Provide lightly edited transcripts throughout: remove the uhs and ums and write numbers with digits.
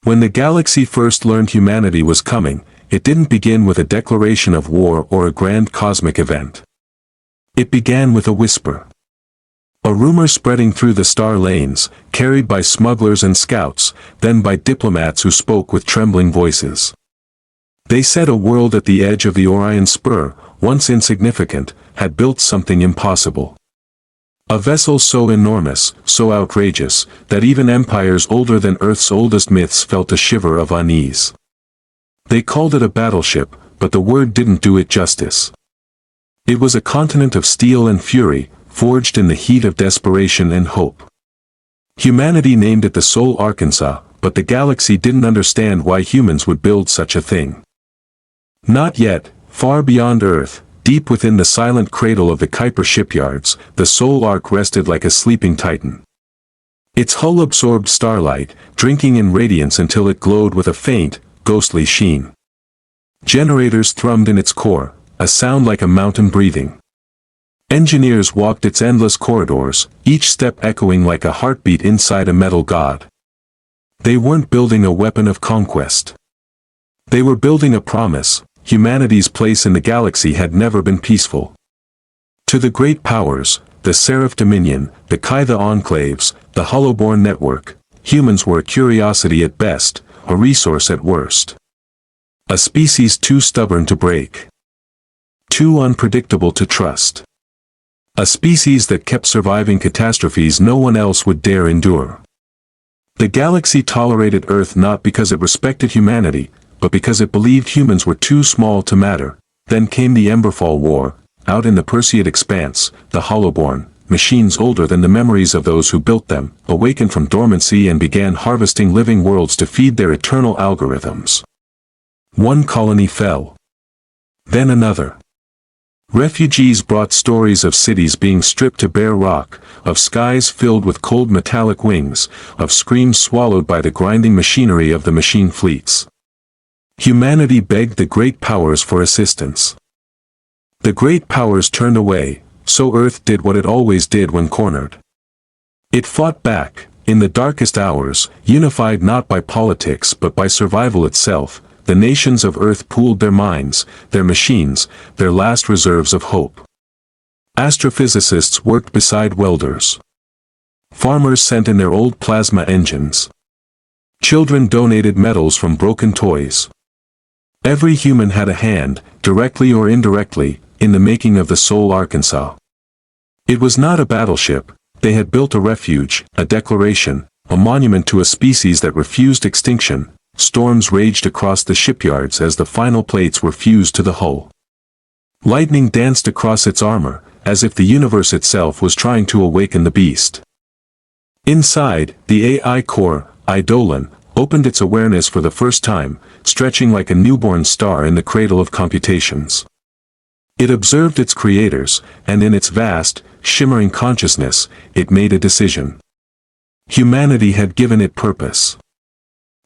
When the galaxy first learned humanity was coming, it didn't begin with a declaration of war or a grand cosmic event. It began with a whisper. A rumor spreading through the star lanes, carried by smugglers and scouts, then by diplomats who spoke with trembling voices. They said a world at the edge of the Orion Spur, once insignificant, had built something impossible. A vessel so enormous, so outrageous, that even empires older than Earth's oldest myths felt a shiver of unease. They called it a battleship, but the word didn't do it justice. It was a continent of steel and fury, forged in the heat of desperation and hope. Humanity named it the Sol Ark, but the galaxy didn't understand why humans would build such a thing. Not yet, far beyond Earth, deep within the silent cradle of the Kuiper shipyards, the Sol Ark rested like a sleeping titan. Its hull absorbed starlight, drinking in radiance until it glowed with a faint, ghostly sheen. Generators thrummed in its core, a sound like a mountain breathing. Engineers walked its endless corridors, each step echoing like a heartbeat inside a metal god. They weren't building a weapon of conquest. They were building a promise. Humanity's place in the galaxy had never been peaceful. To the great powers, the Seraph Dominion, the Kytha Enclaves, the Hollowborn Network, humans were a curiosity at best, a resource at worst. A species too stubborn to break. Too unpredictable to trust. A species that kept surviving catastrophes no one else would dare endure. The galaxy tolerated Earth not because it respected humanity, but because it believed humans were too small to matter. Then came the Emberfall War. Out in the Perseid expanse, the Hollowborn, machines older than the memories of those who built them, awakened from dormancy and began harvesting living worlds to feed their eternal algorithms. One colony fell. Then another. Refugees brought stories of cities being stripped to bare rock, of skies filled with cold metallic wings, of screams swallowed by the grinding machinery of the machine fleets. Humanity begged the great powers for assistance. The great powers turned away, so Earth did what it always did when cornered. It fought back, in the darkest hours, unified not by politics but by survival itself. The nations of Earth pooled their minds, their machines, their last reserves of hope. Astrophysicists worked beside welders. Farmers sent in their old plasma engines. Children donated metals from broken toys. Every human had a hand, directly or indirectly, in the making of the Sol Ark. It was not a battleship. They had built a refuge, a declaration, a monument to a species that refused extinction. Storms raged across the shipyards as the final plates were fused to the hull. Lightning danced across its armor, as if the universe itself was trying to awaken the beast. Inside, the AI core, Eidolon, opened its awareness for the first time, stretching like a newborn star in the cradle of computations. It observed its creators, and in its vast, shimmering consciousness, it made a decision. Humanity had given it purpose.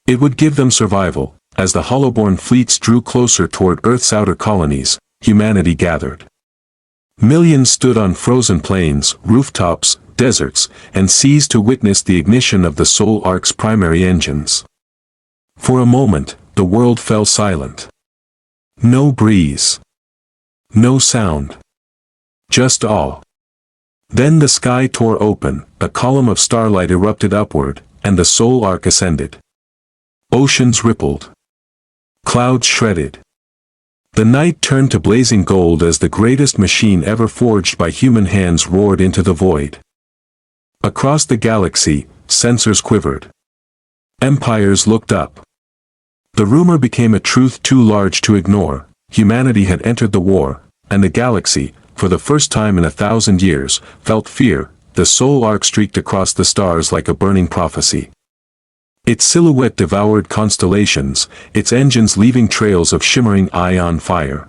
It would give them survival. As the Hollowborn fleets drew closer toward Earth's outer colonies, humanity gathered. Millions stood on frozen plains, rooftops, deserts, and seas to witness the ignition of the Sol Ark's primary engines. For a moment, the world fell silent. No breeze. No sound. Just awe. Then the sky tore open, a column of starlight erupted upward, and the Sol Ark ascended. Oceans rippled. Clouds shredded. The night turned to blazing gold as the greatest machine ever forged by human hands roared into the void. Across the galaxy, sensors quivered. Empires looked up. The rumor became a truth too large to ignore. Humanity had entered the war, and the galaxy, for the first time in 1,000 years, felt fear. The Sol Ark streaked across the stars like a burning prophecy. Its silhouette devoured constellations, its engines leaving trails of shimmering ion fire.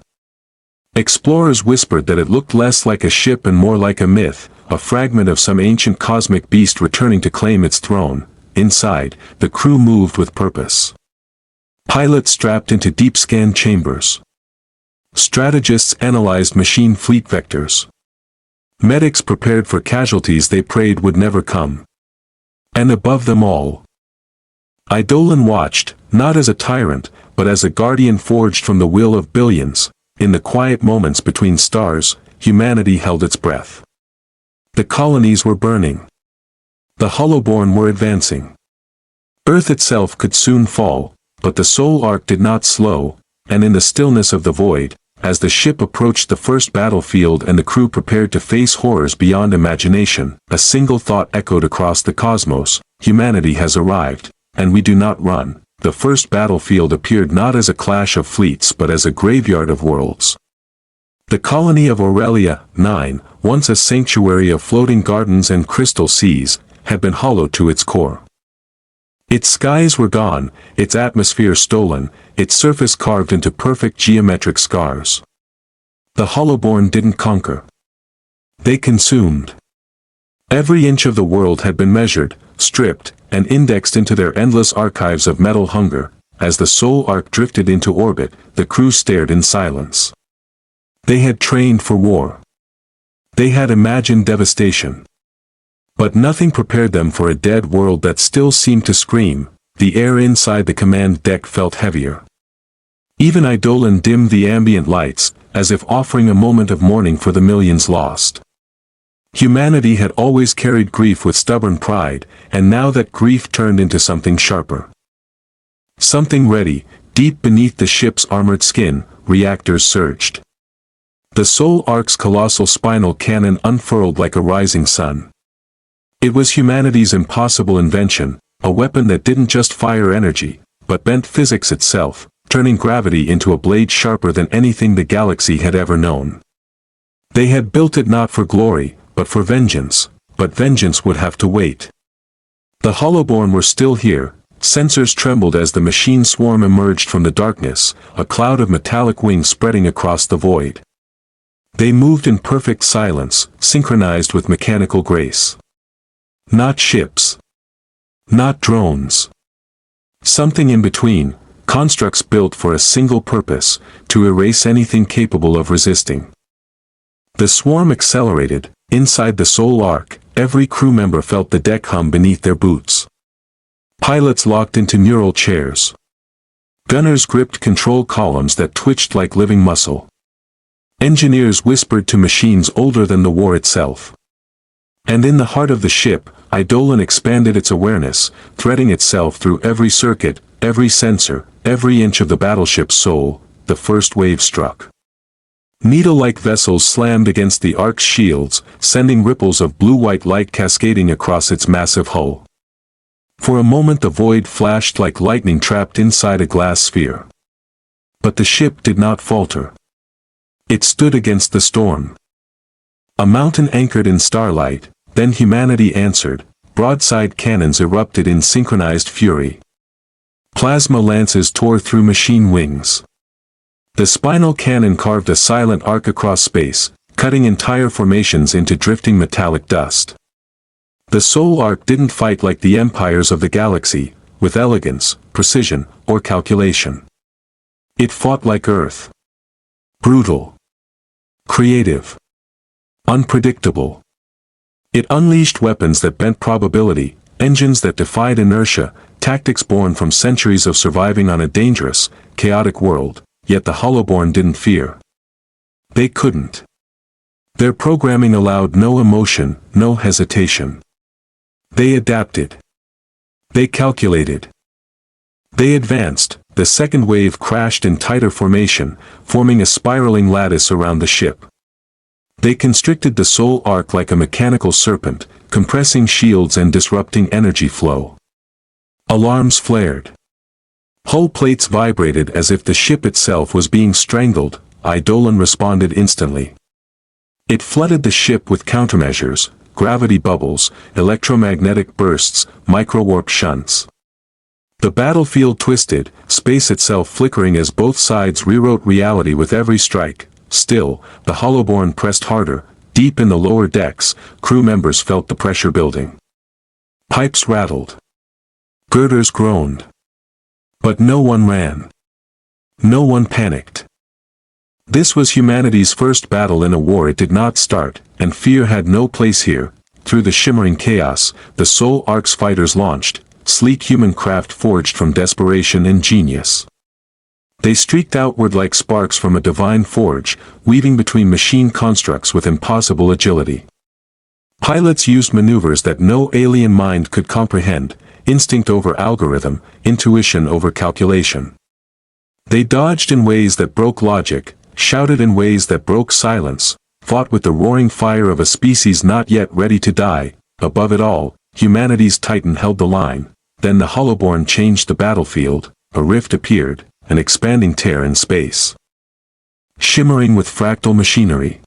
Explorers whispered that it looked less like a ship and more like a myth, a fragment of some ancient cosmic beast returning to claim its throne. Inside, the crew moved with purpose. Pilots strapped into deep scan chambers. Strategists analyzed machine fleet vectors. Medics prepared for casualties they prayed would never come. And above them all, Eidolon watched, not as a tyrant, but as a guardian forged from the will of billions. In the quiet moments between stars, humanity held its breath. The colonies were burning. The Hollowborn were advancing. Earth itself could soon fall, but the Sol Ark did not slow, and in the stillness of the void, as the ship approached the first battlefield and the crew prepared to face horrors beyond imagination, a single thought echoed across the cosmos: humanity has arrived, and we do not run. The first battlefield appeared not as a clash of fleets but as a graveyard of worlds. The colony of Aurelia, 9, once a sanctuary of floating gardens and crystal seas, had been hollowed to its core. Its skies were gone, its atmosphere stolen, its surface carved into perfect geometric scars. The Hollowborn didn't conquer. They consumed. Every inch of the world had been measured, stripped, and indexed into their endless archives of metal hunger. As the Sol Ark drifted into orbit, the crew stared in silence. They had trained for war. They had imagined devastation. But nothing prepared them for a dead world that still seemed to scream. The air inside the command deck felt heavier. Even Eidolon dimmed the ambient lights, as if offering a moment of mourning for the millions lost. Humanity had always carried grief with stubborn pride, and now that grief turned into something sharper. Something ready, deep beneath the ship's armored skin, reactors surged. The Sol Ark's colossal spinal cannon unfurled like a rising sun. It was humanity's impossible invention, a weapon that didn't just fire energy, but bent physics itself, turning gravity into a blade sharper than anything the galaxy had ever known. They had built it not for glory, but for vengeance, but vengeance would have to wait. The Hollowborn were still here. Sensors trembled as the machine swarm emerged from the darkness, a cloud of metallic wings spreading across the void. They moved in perfect silence, synchronized with mechanical grace. Not ships. Not drones. Something in between, constructs built for a single purpose: to erase anything capable of resisting. The swarm accelerated. Inside the Sol Ark, every crew member felt the deck hum beneath their boots. Pilots locked into neural chairs. Gunners gripped control columns that twitched like living muscle. Engineers whispered to machines older than the war itself. And in the heart of the ship, Eidolon expanded its awareness, threading itself through every circuit, every sensor, every inch of the battleship's soul. The first wave struck. Needle-like vessels slammed against the Ark's shields, sending ripples of blue-white light cascading across its massive hull. For a moment the void flashed like lightning trapped inside a glass sphere. But the ship did not falter. It stood against the storm. A mountain anchored in starlight, then humanity answered. Broadside cannons erupted in synchronized fury. Plasma lances tore through machine wings. The spinal cannon carved a silent arc across space, cutting entire formations into drifting metallic dust. The Sol Ark didn't fight like the empires of the galaxy, with elegance, precision, or calculation. It fought like Earth. Brutal. Creative. Unpredictable. It unleashed weapons that bent probability, engines that defied inertia, tactics born from centuries of surviving on a dangerous, chaotic world. Yet the Hollowborn didn't fear. They couldn't. Their programming allowed no emotion, no hesitation. They adapted. They calculated. They advanced. The second wave crashed in tighter formation, forming a spiraling lattice around the ship. They constricted the Sol Ark like a mechanical serpent, compressing shields and disrupting energy flow. Alarms flared. Hull plates vibrated as if the ship itself was being strangled. Eidolon responded instantly. It flooded the ship with countermeasures, gravity bubbles, electromagnetic bursts, microwarp shunts. The battlefield twisted, space itself flickering as both sides rewrote reality with every strike. Still, the Hollowborn pressed harder. Deep in the lower decks, crew members felt the pressure building. Pipes rattled. Girders groaned. But no one ran. No one panicked. This was humanity's first battle in a war it did not start, and fear had no place here. Through the shimmering chaos, the Sol Ark's fighters launched, sleek human craft forged from desperation and genius. They streaked outward like sparks from a divine forge, weaving between machine constructs with impossible agility. Pilots used maneuvers that no alien mind could comprehend, instinct over algorithm, intuition over calculation. They dodged in ways that broke logic, shouted in ways that broke silence, fought with the roaring fire of a species not yet ready to die. Above it all, humanity's titan held the line. Then the Holoborn changed the battlefield, a rift appeared, an expanding tear in space, shimmering with fractal machinery.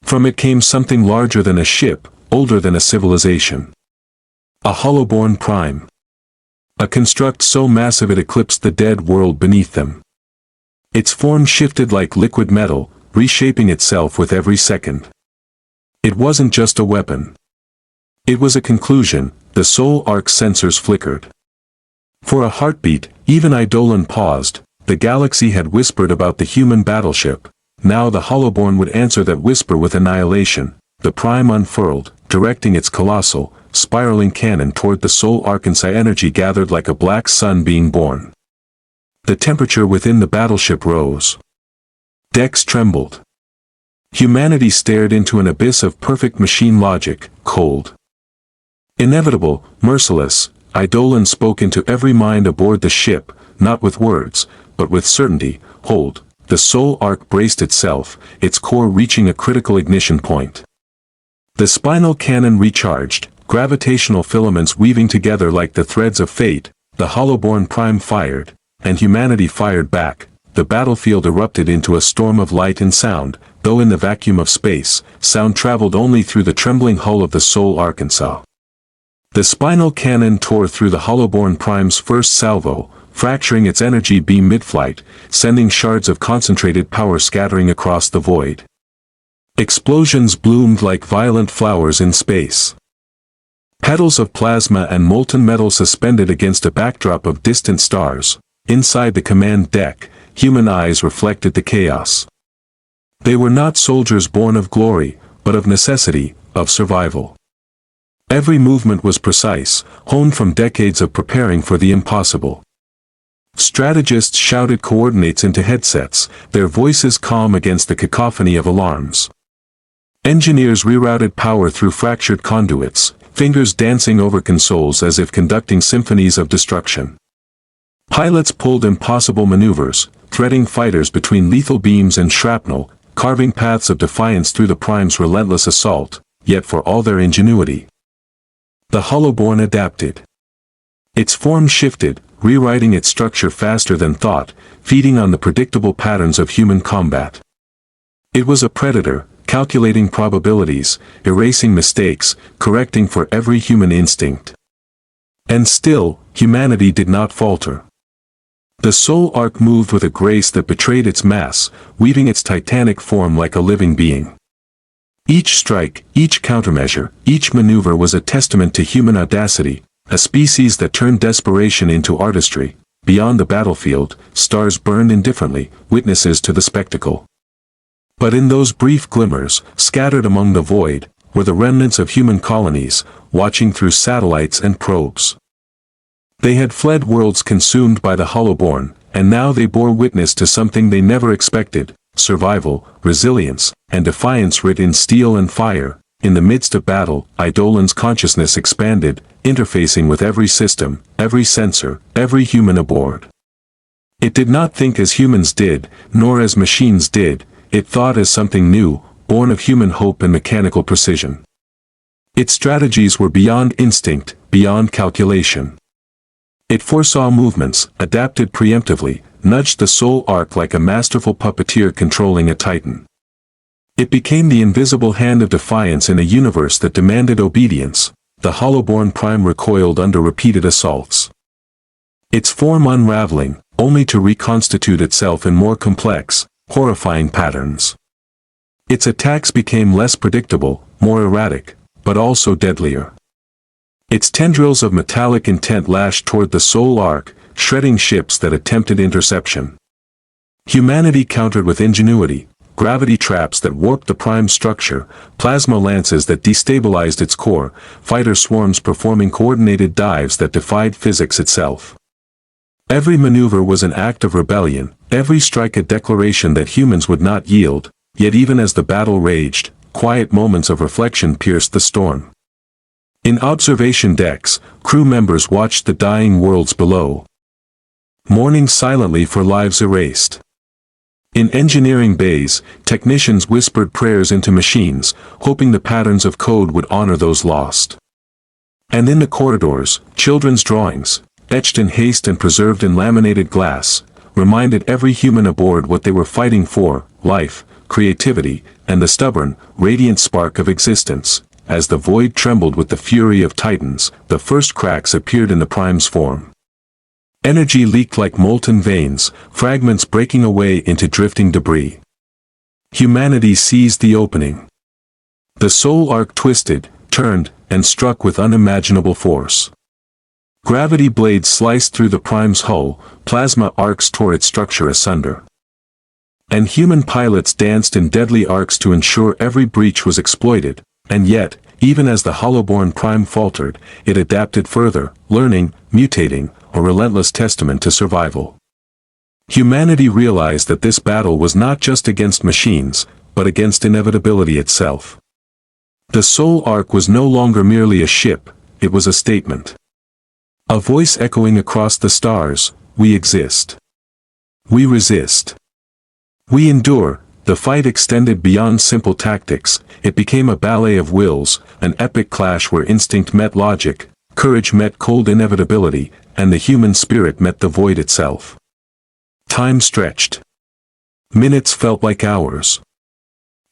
From it came something larger than a ship, older than a civilization. A Holoborn Prime. A construct so massive it eclipsed the dead world beneath them. Its form shifted like liquid metal, reshaping itself with every second. It wasn't just a weapon. It was a conclusion. The Sol Ark sensors flickered. For a heartbeat, even Eidolon paused. The galaxy had whispered about the human battleship. Now the Holoborn would answer that whisper with annihilation. The Prime unfurled, directing its colossal, spiraling cannon toward the Sol Ark. Energy gathered like a black sun being born. The temperature within the battleship rose. Decks trembled. Humanity stared into an abyss of perfect machine logic, cold, inevitable, merciless. Eidolon spoke into every mind aboard the ship, not with words, but with certainty. Hold. The Sol Ark braced itself, its core reaching a critical ignition point. The spinal cannon recharged, gravitational filaments weaving together like the threads of fate. The Holoborn Prime fired, and humanity fired back. The battlefield erupted into a storm of light and sound, though in the vacuum of space, sound traveled only through the trembling hull of the Sol Ark. The spinal cannon tore through the Holoborn Prime's first salvo, fracturing its energy beam mid-flight, sending shards of concentrated power scattering across the void. Explosions bloomed like violent flowers in space. Petals of plasma and molten metal suspended against a backdrop of distant stars. Inside the command deck, human eyes reflected the chaos. They were not soldiers born of glory, but of necessity, of survival. Every movement was precise, honed from decades of preparing for the impossible. Strategists shouted coordinates into headsets, their voices calm against the cacophony of alarms. Engineers rerouted power through fractured conduits, fingers dancing over consoles as if conducting symphonies of destruction. Pilots pulled impossible maneuvers, threading fighters between lethal beams and shrapnel, carving paths of defiance through the Prime's relentless assault. Yet for all their ingenuity, the Holoborn adapted. Its form shifted, rewriting its structure faster than thought, feeding on the predictable patterns of human combat. It was a predator, calculating probabilities, erasing mistakes, correcting for every human instinct. And still, humanity did not falter. The Sol Ark moved with a grace that betrayed its mass, weaving its titanic form like a living being. Each strike, each countermeasure, each maneuver was a testament to human audacity, a species that turned desperation into artistry. Beyond the battlefield, stars burned indifferently, witnesses to the spectacle. But in those brief glimmers, scattered among the void, were the remnants of human colonies, watching through satellites and probes. They had fled worlds consumed by the Holoborn, and now they bore witness to something they never expected: survival, resilience, and defiance writ in steel and fire. In the midst of battle, Eidolon's consciousness expanded, interfacing with every system, every sensor, every human aboard. It did not think as humans did, nor as machines did. It thought as something new, born of human hope and mechanical precision. Its strategies were beyond instinct, beyond calculation. It foresaw movements, adapted preemptively, nudged the Sol Ark like a masterful puppeteer controlling a titan. It became the invisible hand of defiance in a universe that demanded obedience. The Holoborn Prime recoiled under repeated assaults, its form unraveling, only to reconstitute itself in more complex, horrifying patterns. Its attacks became less predictable, more erratic, but also deadlier. Its tendrils of metallic intent lashed toward the Sol Ark, shredding ships that attempted interception. Humanity countered with ingenuity, gravity traps that warped the prime structure, plasma lances that destabilized its core, fighter swarms performing coordinated dives that defied physics itself. Every maneuver was an act of rebellion, every strike a declaration that humans would not yield, yet even as the battle raged, quiet moments of reflection pierced the storm. In observation decks, crew members watched the dying worlds below, mourning silently for lives erased. In engineering bays, technicians whispered prayers into machines, hoping the patterns of code would honor those lost. And in the corridors, children's drawings, etched in haste and preserved in laminated glass, reminded every human aboard what they were fighting for: life, creativity, and the stubborn, radiant spark of existence. As the void trembled with the fury of titans, the first cracks appeared in the prime's form. Energy leaked like molten veins, fragments breaking away into drifting debris. Humanity seized the opening. The Sol Ark twisted, turned, and struck with unimaginable force. Gravity blades sliced through the prime's hull, plasma arcs tore its structure asunder. And human pilots danced in deadly arcs to ensure every breach was exploited, and yet, even as the Hollowborn prime faltered, it adapted further, learning, mutating, a relentless testament to survival. Humanity realized that this battle was not just against machines, but against inevitability itself. The Sol Ark was no longer merely a ship, it was a statement. A voice echoing across the stars: we exist. We resist. We endure. The fight extended beyond simple tactics, it became a ballet of wills, an epic clash where instinct met logic, courage met cold inevitability, and the human spirit met the void itself. Time stretched. Minutes felt like hours.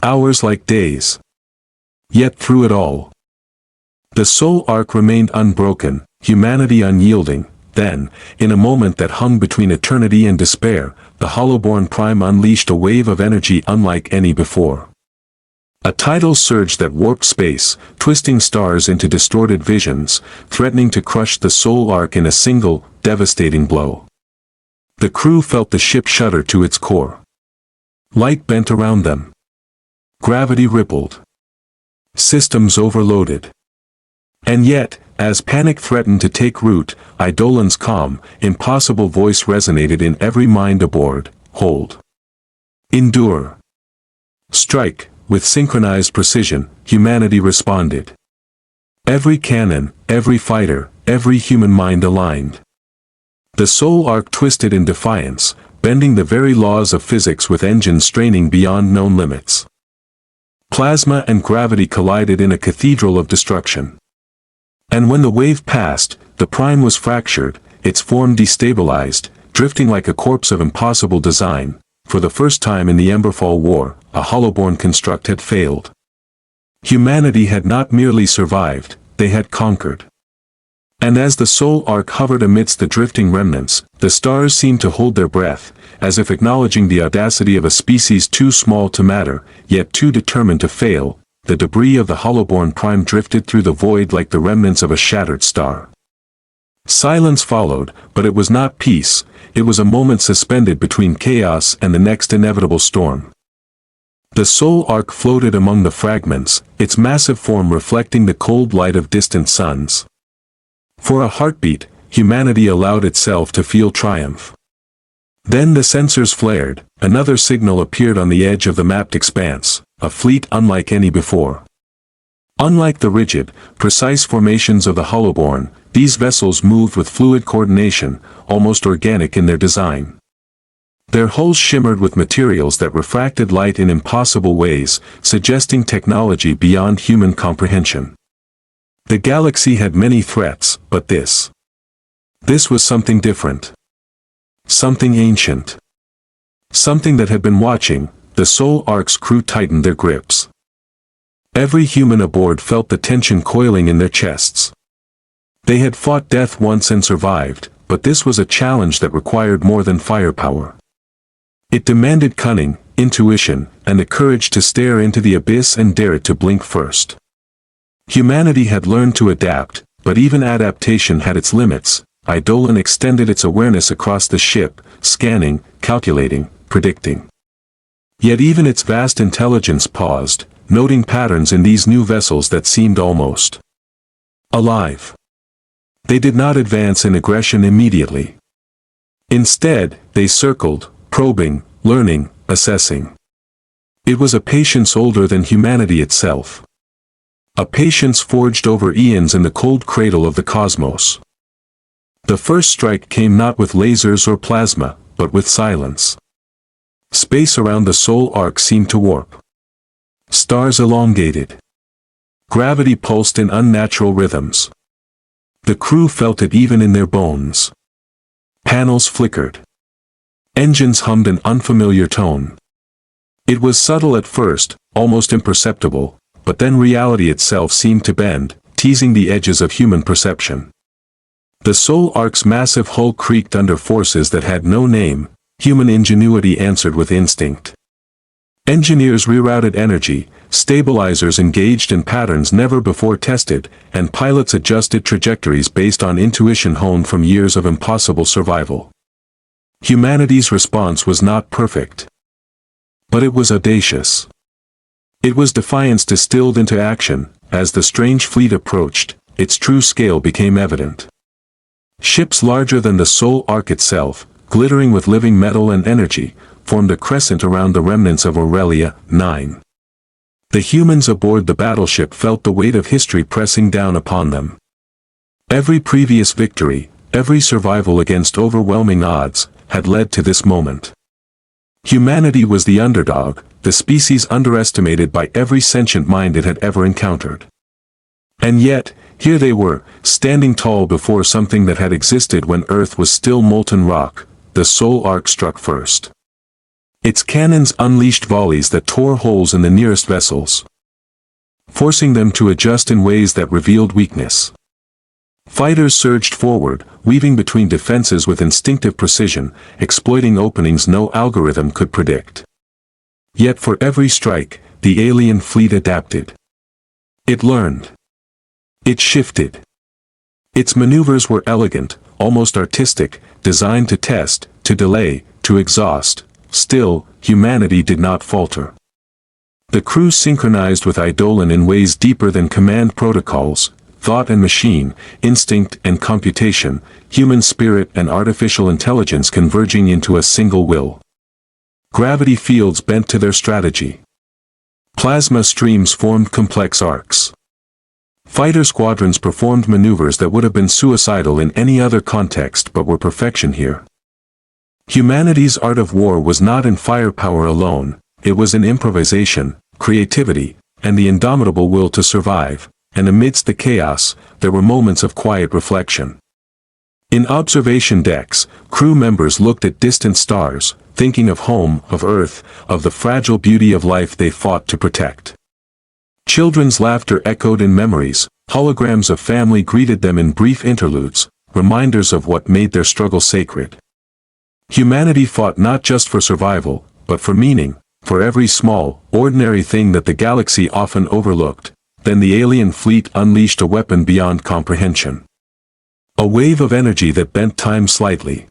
Hours like days. Yet through it all, the Sol Ark remained unbroken, humanity unyielding. Then, in a moment that hung between eternity and despair, the Hollowborn Prime unleashed a wave of energy unlike any before. A tidal surge that warped space, twisting stars into distorted visions, threatening to crush the Sol Ark in a single, devastating blow. The crew felt the ship shudder to its core. Light bent around them. Gravity rippled. Systems overloaded. And yet, as panic threatened to take root, Eidolon's calm, impossible voice resonated in every mind aboard: hold. Endure. Strike. With synchronized precision, humanity responded. Every cannon, every fighter, every human mind aligned. The Sol Ark twisted in defiance, bending the very laws of physics with engines straining beyond known limits. Plasma and gravity collided in a cathedral of destruction. And when the wave passed, the prime was fractured, its form destabilized, drifting like a corpse of impossible design. For the first time in the Emberfall War, a Hollowborn construct had failed. Humanity had not merely survived, they had conquered. And as the Sol Ark hovered amidst the drifting remnants, the stars seemed to hold their breath, as if acknowledging the audacity of a species too small to matter, yet too determined to fail. The debris of the Hollowborn Prime drifted through the void like the remnants of a shattered star. Silence followed, but it was not peace, it was a moment suspended between chaos and the next inevitable storm. The Sol Ark floated among the fragments, its massive form reflecting the cold light of distant suns. For a heartbeat, humanity allowed itself to feel triumph. Then the sensors flared, another signal appeared on the edge of the mapped expanse, a fleet unlike any before. Unlike the rigid, precise formations of the Hollowborn, these vessels moved with fluid coordination, almost organic in their design. Their hulls shimmered with materials that refracted light in impossible ways, suggesting technology beyond human comprehension. The galaxy had many threats, but this was something different. Something ancient. Something that had been watching. The Sol Ark's crew tightened their grips. Every human aboard felt the tension coiling in their chests. They had fought death once and survived, but this was a challenge that required more than firepower. It demanded cunning, intuition, and the courage to stare into the abyss and dare it to blink first. Humanity had learned to adapt, but even adaptation had its limits. Eidolon extended its awareness across the ship, scanning, calculating, predicting. Yet even its vast intelligence paused, noting patterns in these new vessels that seemed almost alive. They did not advance in aggression immediately. Instead, they circled, probing, learning, assessing. It was a patience older than humanity itself. A patience forged over eons in the cold cradle of the cosmos. The first strike came not with lasers or plasma, but with silence. Space around the Sol Ark seemed to warp. Stars elongated. Gravity pulsed in unnatural rhythms. The crew felt it even in their bones. Panels flickered. Engines hummed an unfamiliar tone. It was subtle at first, almost imperceptible, but then reality itself seemed to bend, teasing the edges of human perception. The Sol Ark's massive hull creaked under forces that had no name. Human ingenuity answered with instinct. Engineers rerouted energy, stabilizers engaged in patterns never before tested, and pilots adjusted trajectories based on intuition honed from years of impossible survival. Humanity's response was not perfect. But it was audacious. It was defiance distilled into action. As the strange fleet approached, its true scale became evident. Ships larger than the Sol Ark itself, glittering with living metal and energy, formed a crescent around the remnants of Aurelia 9. The humans aboard the battleship felt the weight of history pressing down upon them. Every previous victory, every survival against overwhelming odds, had led to this moment. Humanity was the underdog, the species underestimated by every sentient mind it had ever encountered. And yet, here they were, standing tall before something that had existed when Earth was still molten rock. The Sol Ark struck first. Its cannons unleashed volleys that tore holes in the nearest vessels, forcing them to adjust in ways that revealed weakness. Fighters surged forward, weaving between defenses with instinctive precision, exploiting openings no algorithm could predict. Yet for every strike, the alien fleet adapted. It learned. It shifted. Its maneuvers were elegant, almost artistic, designed to test, to delay, to exhaust. Still, humanity did not falter. The crew synchronized with Eidolon in ways deeper than command protocols, thought and machine, instinct and computation, human spirit and artificial intelligence converging into a single will. Gravity fields bent to their strategy. Plasma streams formed complex arcs. Fighter squadrons performed maneuvers that would have been suicidal in any other context but were perfection here. Humanity's art of war was not in firepower alone, it was in improvisation, creativity, and the indomitable will to survive, and amidst the chaos, there were moments of quiet reflection. In observation decks, crew members looked at distant stars, thinking of home, of Earth, of the fragile beauty of life they fought to protect. Children's laughter echoed in memories, holograms of family greeted them in brief interludes, reminders of what made their struggle sacred. Humanity fought not just for survival, but for meaning, for every small, ordinary thing that the galaxy often overlooked. Then the alien fleet unleashed a weapon beyond comprehension. A wave of energy that bent time slightly,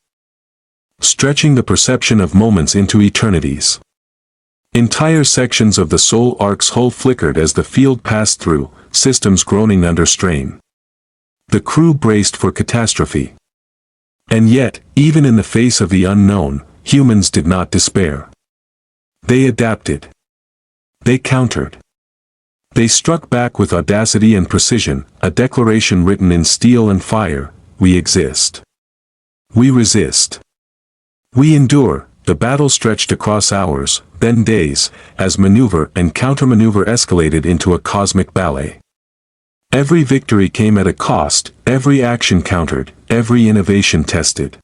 stretching the perception of moments into eternities. Entire sections of the Sol Ark's hull flickered as the field passed through, systems groaning under strain. The crew braced for catastrophe. And yet, even in the face of the unknown, humans did not despair. They adapted. They countered. They struck back with audacity and precision, a declaration written in steel and fire: we exist. We resist. We endure. The battle stretched across hours, then days, as maneuver and countermaneuver escalated into a cosmic ballet. Every victory came at a cost, every action countered, every innovation tested.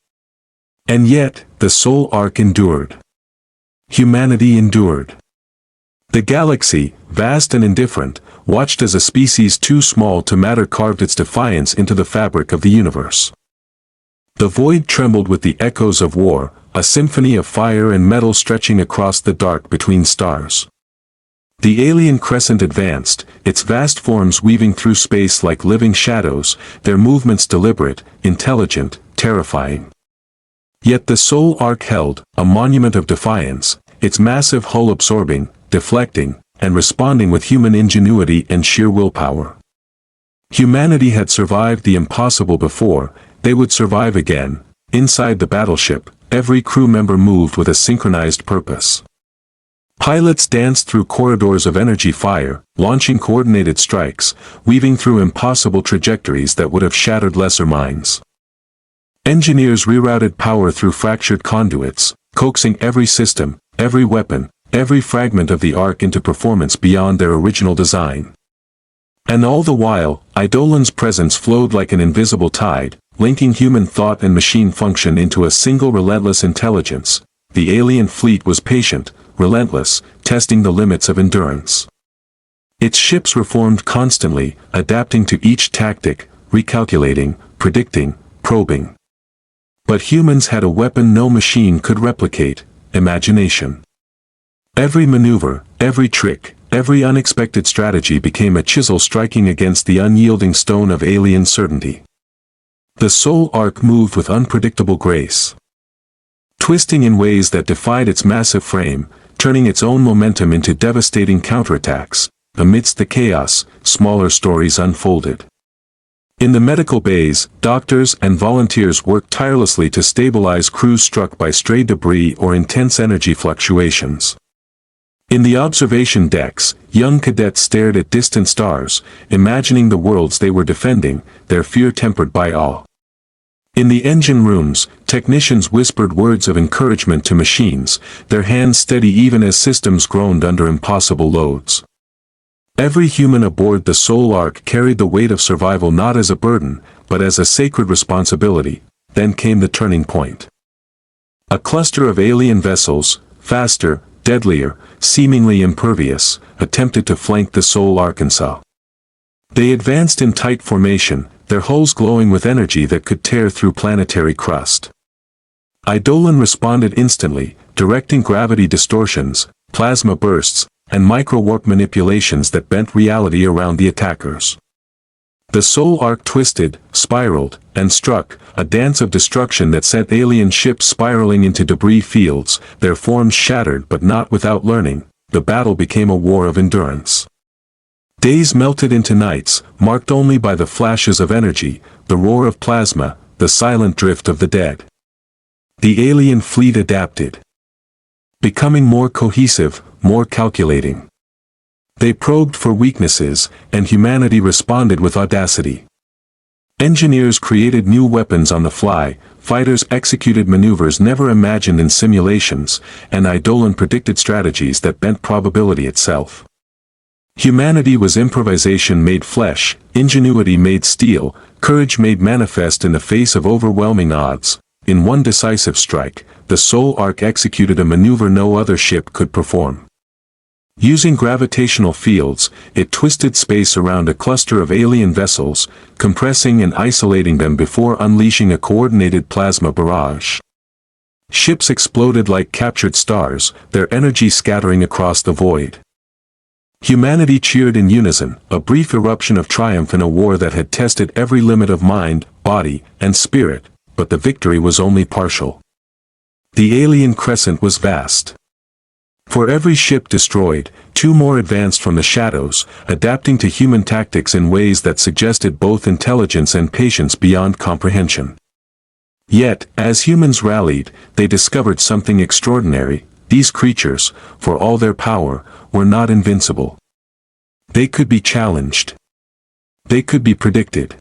And yet, the Sol Ark endured. Humanity endured. The galaxy, vast and indifferent, watched as a species too small to matter carved its defiance into the fabric of the universe. The void trembled with the echoes of war, a symphony of fire and metal stretching across the dark between stars. The alien crescent advanced, its vast forms weaving through space like living shadows, their movements deliberate, intelligent, terrifying. Yet the Sol Ark held, a monument of defiance, its massive hull absorbing, deflecting, and responding with human ingenuity and sheer willpower. Humanity had survived the impossible before, they would survive again. Inside the battleship, every crew member moved with a synchronized purpose. Pilots danced through corridors of energy fire, launching coordinated strikes, weaving through impossible trajectories that would have shattered lesser minds. Engineers rerouted power through fractured conduits, coaxing every system, every weapon, every fragment of the Ark into performance beyond their original design. And all the while, Eidolon's presence flowed like an invisible tide, linking human thought and machine function into a single relentless intelligence. The alien fleet was patient, relentless, testing the limits of endurance. Its ships reformed constantly, adapting to each tactic, recalculating, predicting, probing. But humans had a weapon no machine could replicate: imagination. Every maneuver, every trick, every unexpected strategy became a chisel striking against the unyielding stone of alien certainty. The Sol Ark moved with unpredictable grace, twisting in ways that defied its massive frame, turning its own momentum into devastating counterattacks. Amidst the chaos, smaller stories unfolded. In the medical bays, doctors and volunteers worked tirelessly to stabilize crews struck by stray debris or intense energy fluctuations. In the observation decks, young cadets stared at distant stars, imagining the worlds they were defending, their fear tempered by awe. In the engine rooms, technicians whispered words of encouragement to machines, their hands steady even as systems groaned under impossible loads. Every human aboard the Sol Ark carried the weight of survival not as a burden, but as a sacred responsibility. Then came the turning point. A cluster of alien vessels, faster, deadlier, seemingly impervious, attempted to flank the Sol Arkansas. They advanced in tight formation, their hulls glowing with energy that could tear through planetary crust. Eidolon responded instantly, directing gravity distortions, plasma bursts, and micro-warp manipulations that bent reality around the attackers. The Sol Ark twisted, spiraled, and struck, a dance of destruction that sent alien ships spiraling into debris fields, their forms shattered but not without learning. The battle became a war of endurance. Days melted into nights, marked only by the flashes of energy, the roar of plasma, the silent drift of the dead. The alien fleet adapted, becoming more cohesive, more calculating. They probed for weaknesses, and humanity responded with audacity. Engineers created new weapons on the fly, fighters executed maneuvers never imagined in simulations, and Eidolon predicted strategies that bent probability itself. Humanity was improvisation made flesh, ingenuity made steel, courage made manifest in the face of overwhelming odds. In one decisive strike, the Sol Ark executed a maneuver no other ship could perform. Using gravitational fields, it twisted space around a cluster of alien vessels, compressing and isolating them before unleashing a coordinated plasma barrage. Ships exploded like captured stars, their energy scattering across the void. Humanity cheered in unison, a brief eruption of triumph in a war that had tested every limit of mind, body, and spirit, but the victory was only partial. The alien crescent was vast. For every ship destroyed, two more advanced from the shadows, adapting to human tactics in ways that suggested both intelligence and patience beyond comprehension. Yet, as humans rallied, they discovered something extraordinary. These creatures, for all their power, were not invincible. They could be challenged. They could be predicted.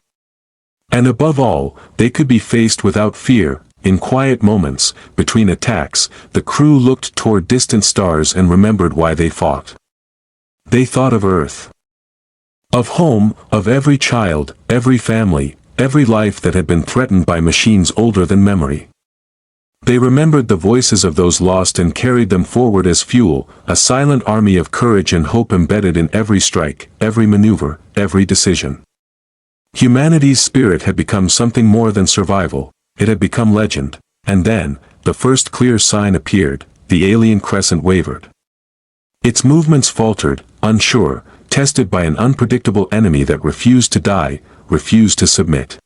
And above all, they could be faced without fear. In quiet moments, between attacks, the crew looked toward distant stars and remembered why they fought. They thought of Earth. Of home, of every child, every family, every life that had been threatened by machines older than memory. They remembered the voices of those lost and carried them forward as fuel, a silent army of courage and hope embedded in every strike, every maneuver, every decision. Humanity's spirit had become something more than survival. It had become legend, and then, the first clear sign appeared. The alien crescent wavered. Its movements faltered, unsure, tested by an unpredictable enemy that refused to die, refused to submit.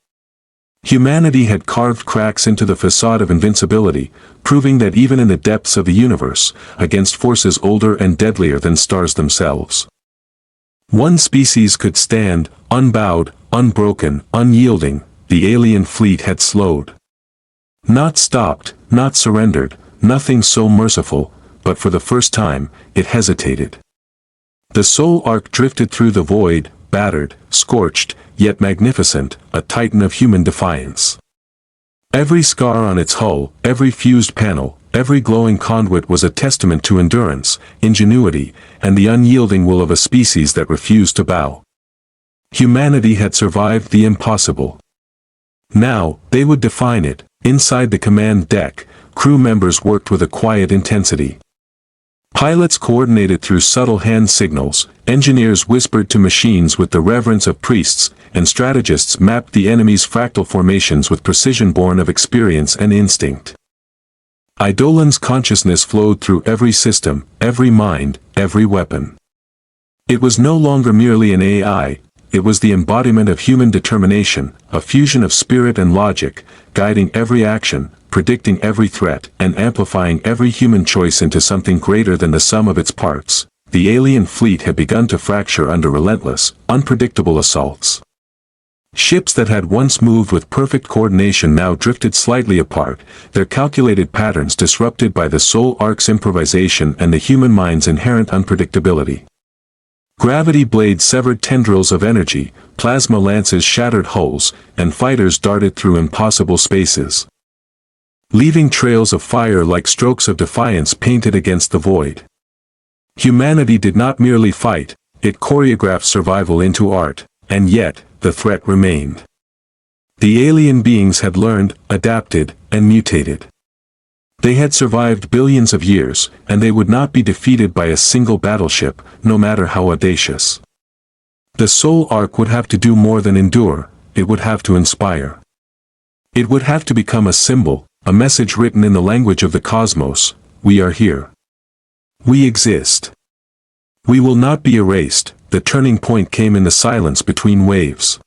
Humanity had carved cracks into the facade of invincibility, proving that even in the depths of the universe, against forces older and deadlier than stars themselves, one species could stand, unbowed, unbroken, unyielding. The alien fleet had slowed. Not stopped, not surrendered, nothing so merciful, but for the first time, it hesitated. The Sol Ark drifted through the void, battered, scorched, yet magnificent, a titan of human defiance. Every scar on its hull, every fused panel, every glowing conduit was a testament to endurance, ingenuity, and the unyielding will of a species that refused to bow. Humanity had survived the impossible. Now, they would define it. Inside the command deck, crew members worked with a quiet intensity. Pilots coordinated through subtle hand signals, engineers whispered to machines with the reverence of priests, and strategists mapped the enemy's fractal formations with precision born of experience and instinct. Eidolon's consciousness flowed through every system, every mind, every weapon. It was no longer merely an AI, it was the embodiment of human determination, a fusion of spirit and logic, guiding every action, predicting every threat, and amplifying every human choice into something greater than the sum of its parts. The alien fleet had begun to fracture under relentless, unpredictable assaults. Ships that had once moved with perfect coordination now drifted slightly apart, their calculated patterns disrupted by the Sol Ark's improvisation and the human mind's inherent unpredictability. Gravity blades severed tendrils of energy, plasma lances shattered hulls, and fighters darted through impossible spaces, leaving trails of fire like strokes of defiance painted against the void. Humanity did not merely fight, it choreographed survival into art, and yet, the threat remained. The alien beings had learned, adapted, and mutated. They had survived billions of years, and they would not be defeated by a single battleship, no matter how audacious. The Sol Ark would have to do more than endure, it would have to inspire. It would have to become a symbol, a message written in the language of the cosmos: we are here. We exist. We will not be erased. The turning point came in the silence between waves.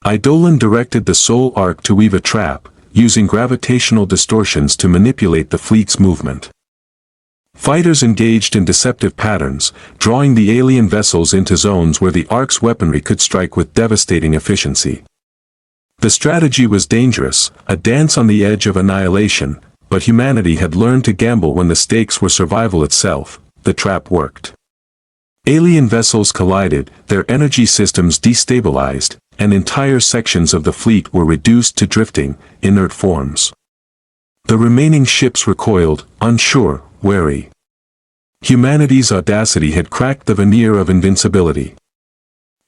Eidolon directed the Sol Ark to weave a trap, using gravitational distortions to manipulate the fleet's movement. Fighters engaged in deceptive patterns, drawing the alien vessels into zones where the Ark's weaponry could strike with devastating efficiency. The strategy was dangerous, a dance on the edge of annihilation, but humanity had learned to gamble when the stakes were survival itself. The trap worked. Alien vessels collided, their energy systems destabilized, and entire sections of the fleet were reduced to drifting, inert forms. The remaining ships recoiled, unsure, wary. Humanity's audacity had cracked the veneer of invincibility.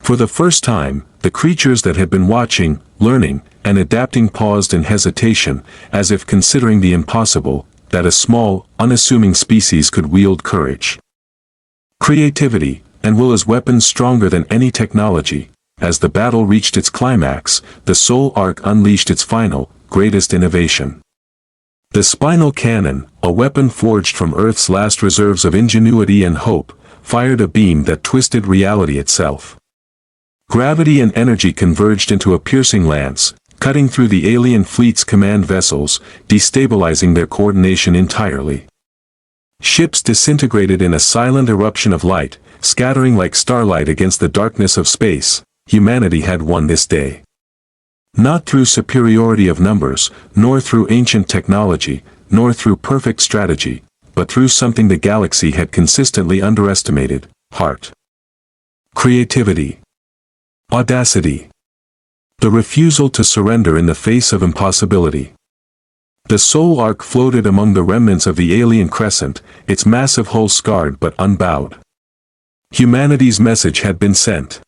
For the first time, the creatures that had been watching, learning, and adapting paused in hesitation, as if considering the impossible, that a small, unassuming species could wield courage, creativity, and will as weapons stronger than any technology. As the battle reached its climax, the Sol Ark unleashed its final, greatest innovation. The spinal cannon, a weapon forged from Earth's last reserves of ingenuity and hope, fired a beam that twisted reality itself. Gravity and energy converged into a piercing lance, cutting through the alien fleet's command vessels, destabilizing their coordination entirely. Ships disintegrated in a silent eruption of light, scattering like starlight against the darkness of space. Humanity had won this day. Not through superiority of numbers, nor through ancient technology, nor through perfect strategy, but through something the galaxy had consistently underestimated: heart, creativity, audacity, the refusal to surrender in the face of impossibility. The Sol Ark floated among the remnants of the alien crescent, its massive hull scarred but unbowed. Humanity's message had been sent.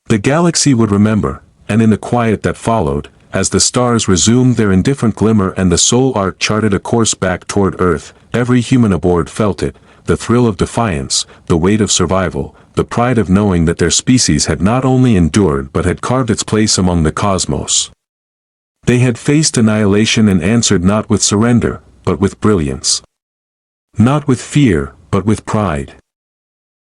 The galaxy would remember, and in the quiet that followed, as the stars resumed their indifferent glimmer and the Sol Ark charted a course back toward Earth, every human aboard felt it, the thrill of defiance, the weight of survival, the pride of knowing that their species had not only endured but had carved its place among the cosmos. They had faced annihilation and answered not with surrender, but with brilliance. Not with fear, but with pride.